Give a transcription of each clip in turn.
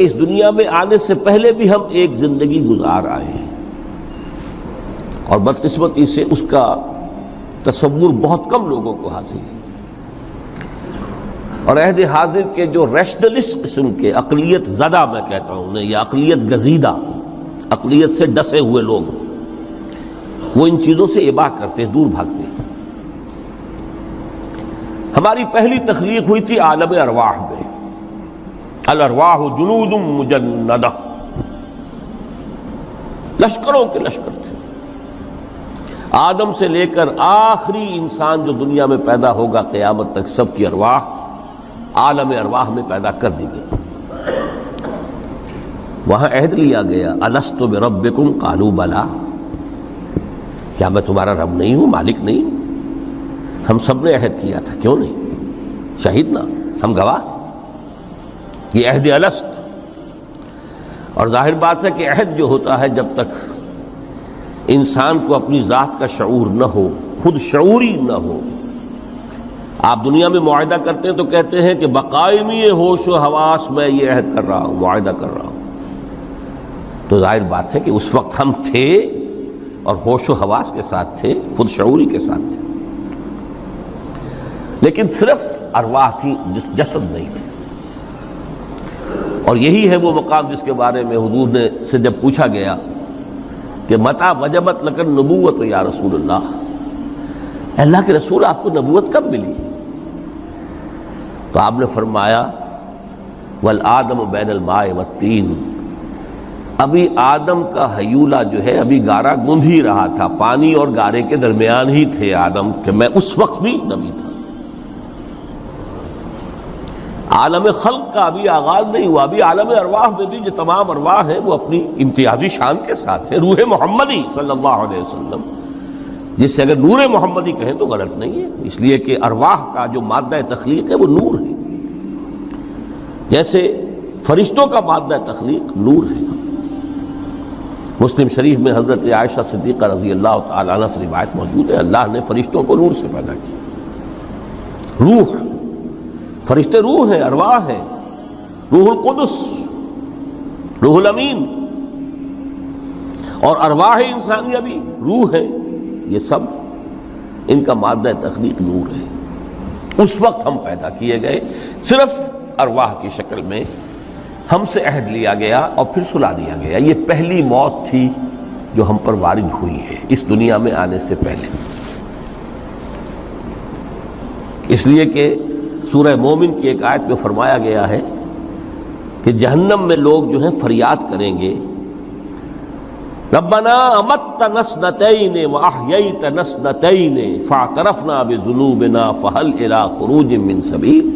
اس دنیا میں آنے سے پہلے بھی ہم ایک زندگی گزار آئے ہیں، اور بدقسمتی سے اس کا تصور بہت کم لوگوں کو حاصل ہے، اور عہد حاضر کے جو ریشنلسٹ قسم کے اقلیت زدہ میں کہتا ہوں انہیں، یا اقلیت گزیدہ، اقلیت سے ڈسے ہوئے لوگ، وہ ان چیزوں سے اباع کرتے ہیں، دور بھاگتے ہیں۔ ہماری پہلی تخلیق ہوئی تھی عالم ارواح میں، الارواح جنود مجندہ، لشکروں کے لشکر تھے۔ آدم سے لے کر آخری انسان جو دنیا میں پیدا ہوگا قیامت تک، سب کی ارواح عالم ارواح میں پیدا کر دی گئی۔ وہاں عہد لیا گیا، الست بربکم قالوا بلا، کیا میں تمہارا رب نہیں ہوں، مالک نہیں ہوں؟ ہم سب نے عہد کیا تھا، کیوں نہیں؟ شہیدنا، ہم گواہ، یہ عہد الست۔ اور ظاہر بات ہے کہ عہد جو ہوتا ہے، جب تک انسان کو اپنی ذات کا شعور نہ ہو، خود شعوری نہ ہو، آپ دنیا میں معاہدہ کرتے ہیں تو کہتے ہیں کہ بقائمی ہوش و حواس میں یہ عہد کر رہا ہوں، معاہدہ کر رہا ہوں، تو ظاہر بات ہے کہ اس وقت ہم تھے اور ہوش و حواس کے ساتھ تھے، خود شعوری کے ساتھ تھے، لیکن صرف ارواح تھی، جسد نہیں تھے۔ اور یہی ہے وہ مقام جس کے بارے میں حضور نے سے جب پوچھا گیا کہ متى وجبت لک النبوۃ یا رسول اللہ، اللہ کے رسول آپ کو نبوت کب ملی؟ تو آپ نے فرمایا والآدم بین الماء والطین، ابھی آدم کا حیولہ جو ہے ابھی گارا گوندھ ہی رہا تھا، پانی اور گارے کے درمیان ہی تھے آدم، کہ میں اس وقت بھی نبی تھا۔ عالم خلق کا ابھی آغاز نہیں ہوا، ابھی عالم ارواح میں بھی جو تمام ارواح ہیں وہ اپنی امتیازی شان کے ساتھ ہیں۔ روح محمدی صلی اللہ علیہ وسلم، جس سے اگر نور محمدی کہیں تو غلط نہیں ہے، اس لیے کہ ارواح کا جو مادہ تخلیق ہے وہ نور ہے، جیسے فرشتوں کا مادہ تخلیق نور ہے۔ مسلم شریف میں حضرت عائشہ صدیقہ رضی اللہ تعالی عنہ سے روایت موجود ہے، اللہ نے فرشتوں کو نور سے پیدا کیا۔ روح، فرشتے روح ہیں، ارواح ہیں، روح القدس، روح الامین، اور ارواح انسانیہ بھی روح ہے، یہ سب ان کا مادہ تخلیق نور ہے۔ اس وقت ہم پیدا کیے گئے، صرف ارواح کی شکل میں ہم سے عہد لیا گیا اور پھر سلا دیا گیا۔ یہ پہلی موت تھی جو ہم پر وارد ہوئی ہے اس دنیا میں آنے سے پہلے، اس لیے کہ سورہ مومن کی ایک آیت میں فرمایا گیا ہے کہ جہنم میں لوگ جو ہیں فریاد کریں گے، ربنا امتنا اثنتین واحییتنا اثنتین فاعترفنا بذنوبنا فهل الى خروج من سبیل،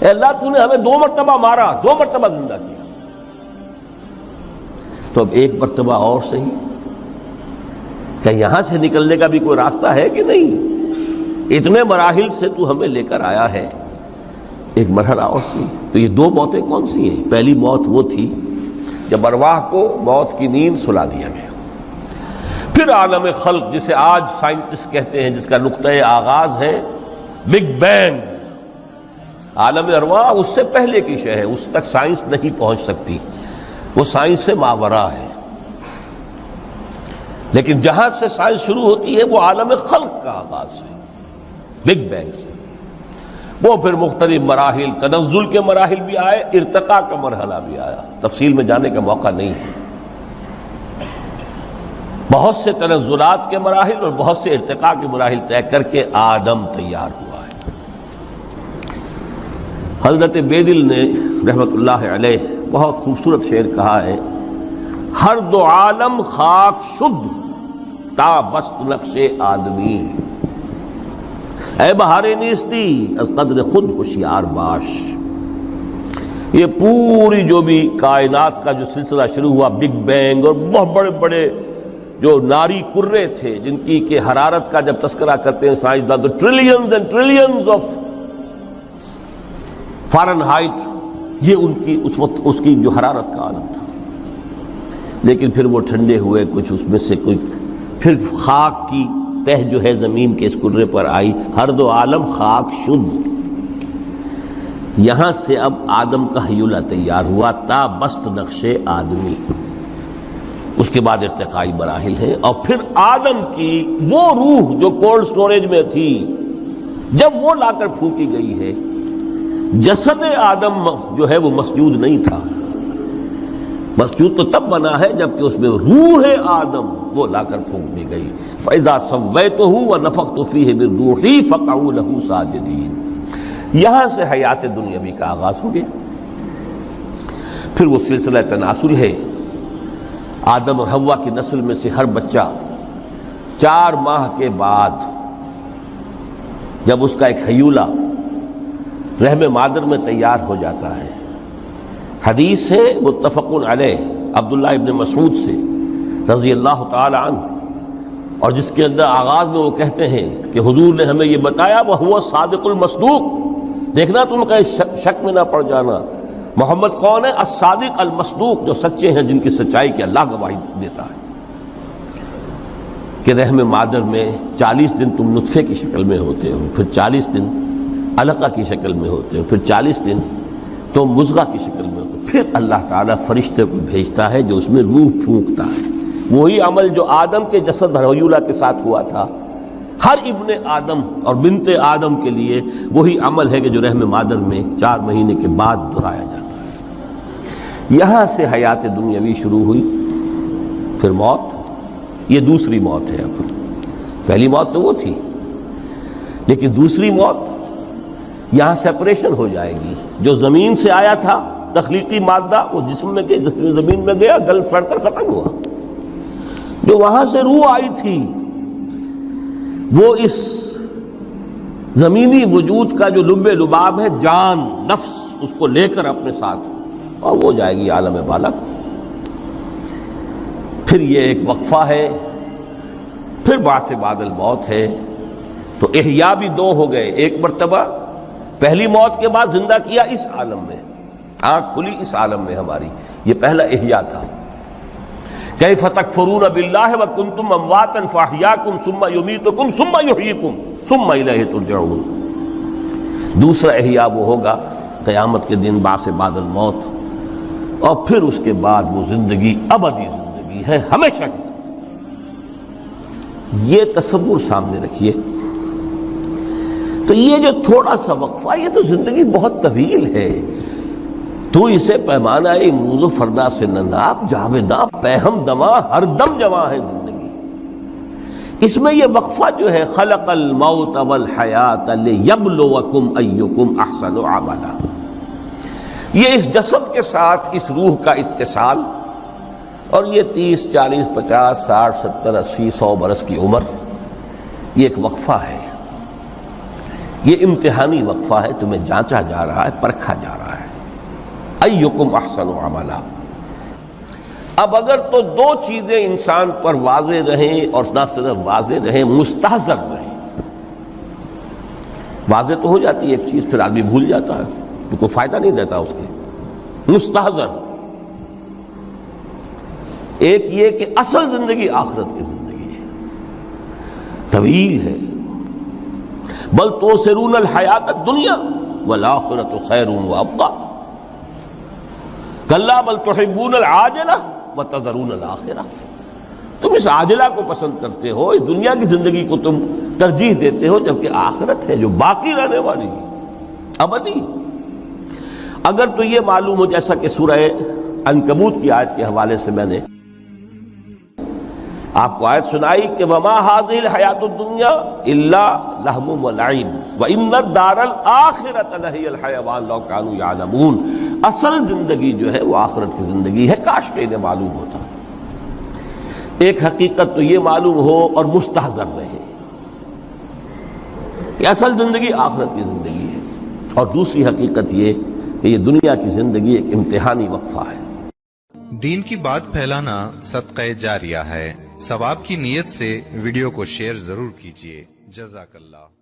اے اللہ تو نے ہمیں 2 مرتبہ مارا، 2 مرتبہ زندہ کیا، تو اب ایک مرتبہ اور صحیح، کہ یہاں سے نکلنے کا بھی کوئی راستہ ہے کہ نہیں؟ اتنے مراحل سے تو ہمیں لے کر آیا ہے، ایک مرحلہ اور سی۔ تو یہ 2 موتیں کون سی ہیں؟ پہلی موت وہ تھی جب ارواح کو موت کی نیند سلا دیا گیا۔ پھر عالم خلق، جسے آج سائنٹسٹ کہتے ہیں، جس کا نقطۂ آغاز ہے بگ بینگ، عالم ارواح اس سے پہلے کی شے ہے، اس تک سائنس نہیں پہنچ سکتی، وہ سائنس سے ماوراء ہے، لیکن جہاں سے سائنس شروع ہوتی ہے وہ عالم خلق کا آغاز ہے، بگ بینگ سے۔ وہ پھر مختلف مراحل، تنزل کے مراحل بھی آئے، ارتقاء کا مرحلہ بھی آیا، تفصیل میں جانے کا موقع نہیں ہے۔ بہت سے تنزلات کے مراحل اور بہت سے ارتقاء کے مراحل طے کر کے آدم تیار ہوا ہے۔ حضرت بیدل نے رحمت اللہ علیہ بہت خوبصورت شعر کہا ہے، ہر 2 عالم خاک شد تا بست نقش آدمی، اے بہار نیستی از قدر خود ہوشیار باش۔ یہ پوری جو بھی کائنات کا جو سلسلہ شروع ہوا، بگ بینگ، اور بہت بڑے بڑے جو ناری کرے تھے جن کی کہ حرارت کا جب تذکرہ کرتے ہیں سائنسدان تو trillions and trillions of foreign height, یہ ان کی اس وقت اس کی جو حرارت کا عالم تھا، لیکن پھر وہ ٹھنڈے ہوئے، کچھ اس میں سے کوئی، پھر خاک کی تہ جو ہے زمین کے اس کرے پر آئی، ہر 2 عالم خاک شد، یہاں سے اب آدم کا حیولہ تیار ہوا، تا بست نقش آدمی، اس کے بعد ارتقائی مراحل ہیں، اور پھر آدم کی وہ روح جو کولڈ سٹوریج میں تھی جب وہ لا کر پھونکی گئی ہے، جسد آدم جو ہے وہ مسجود نہیں تھا، مسجود تو تب بنا ہے جبکہ اس میں روح آدم وہ لا کر پھونک دی گئی۔ فَإِذَا سَوَّيْتُهُ وَنَفَخْتُ فِيهِ مِن رُوحِي فَقَعُوا لَهُ سَاجِدِينَ۔ یہاں سے حیات دنیاوی کا آغاز ہو گیا۔ پھر وہ سلسلہ تناسل ہے، آدم اور حوا کی نسل میں سے ہر بچہ 4 ماہ کے بعد جب اس کا ایک حیولہ رحم مادر میں تیار ہو جاتا ہے، حدیث ہے متفق علیہ عبداللہ ابن مسعود سے رضی اللہ تعالی عنہ، اور جس کے اندر آغاز میں وہ کہتے ہیں کہ حضور نے ہمیں یہ بتایا وَهُوَ الصادق المصدوق، دیکھنا تم کہیں شک میں نہ پڑ جانا، محمد کون ہے؟ الصادق المصدوق، جو سچے ہیں، جن کی سچائی کی اللہ گواہی دیتا ہے، کہ رحم مادر میں 40 دن تم نطفے کی شکل میں ہوتے ہو، پھر 40 دن علقہ کی شکل میں ہوتے ہو، پھر 40 دن تو مضغہ کی شکل میں ہوتے، پھر اللہ تعالیٰ فرشتے کو بھیجتا ہے جو اس میں روح پھونکتا ہے۔ وہی عمل جو آدم کے جسد حیولہ کے ساتھ ہوا تھا، ہر ابن آدم اور بنت آدم کے لیے وہی عمل ہے کہ جو رحم مادر میں 4 مہینے کے بعد دہرایا جاتا ہے۔ یہاں سے حیات دنیاوی شروع ہوئی، پھر موت، یہ دوسری موت ہے۔ اب پہلی موت تو وہ تھی، لیکن دوسری موت یہاں سیپریشن ہو جائے گی۔ جو زمین سے آیا تھا تخلیقی مادہ، وہ جسم میں گیا، جسم زمین میں گیا، گل سڑ کر ختم ہوا۔ جو وہاں سے روح آئی تھی وہ اس زمینی وجود کا جو لب لباب ہے، جان، نفس، اس کو لے کر اپنے ساتھ، اور وہ جائے گی عالم بالا کو۔ پھر یہ ایک وقفہ ہے، پھر بعث بعد الموت ہے۔ تو احیا بھی 2 ہو گئے، ایک مرتبہ پہلی موت کے بعد زندہ کیا اس عالم میں، آنکھ کھلی اس عالم میں ہماری، یہ پہلا احیا تھا۔ کیف تکفرون باللہ وکنتم امواتا فاحیاکم ثم یمیتکم ثم یحییکم ثم الیہ ترجعون۔ دوسرا احیا وہ ہوگا قیامت کے دن، بعث بعد الموت، اور پھر اس کے بعد وہ زندگی ابدی زندگی ہے، ہمیشہ کی۔ یہ تصور سامنے رکھیے۔ تو یہ جو تھوڑا سا وقفہ، یہ تو زندگی بہت طویل ہے۔ تو اسے پیمانہ امروز و فردا سے نہ ناپ، جاویداں پہم دماں، ہر دم جواں ہے زندگی۔ اس میں یہ وقفہ جو ہے، خلق الموت والحیات لیبلوکم ایکم احسن عملا، یہ اس جسد کے ساتھ اس روح کا اتصال، اور یہ 30 40 50 60 70 80 100 برس کی عمر، یہ ایک وقفہ ہے، یہ امتحانی وقفہ ہے، تمہیں جانچا جا رہا ہے، پرکھا جا رہا ہے۔ ایکم احسن عملا۔ اب اگر تو 2 چیزیں انسان پر واضح رہیں، اور نہ صرف واضح رہیں، مستحضر رہیں۔ واضح تو ہو جاتی ہے ایک چیز، پھر آدمی بھول جاتا ہے، تو کوئی فائدہ نہیں دیتا اس کے۔ مستحضر ایک یہ کہ اصل زندگی آخرت کی زندگی ہے، طویل ہے۔ بل توثرون الحیات الدنیا والآخرۃ خیر وابقیٰ، کلا بل تحبون العاجلہ وتذرون الآخرہ۔ تم اس عاجلہ کو پسند کرتے ہو، اس دنیا کی زندگی کو تم ترجیح دیتے ہو، جبکہ آخرت ہے جو باقی رہنے والی ہے، ابدی۔ اگر تو یہ معلوم ہو، جیسا کہ سورہ عنکبوت کی آیت کے حوالے سے میں نے آپ کو آیت سنائی کہ وما هذه الحیات الدنیا الا لہو ولعب وان الدار الاخرۃ لہی الحیوان لو کانوا یعلمون۔ اصل زندگی جو ہے وہ آخرت کی زندگی ہے، کاش کہ انہیں معلوم ہوتا۔ ایک حقیقت تو یہ معلوم ہو اور مستحضر رہے کہ اصل زندگی آخرت کی زندگی ہے، اور دوسری حقیقت یہ کہ یہ دنیا کی زندگی ایک امتحانی وقفہ ہے۔ دین کی بات پھیلانا صدقہ جاریہ ہے، ثواب کی نیت سے ویڈیو کو شیئر ضرور کیجیے۔ جزاک اللہ۔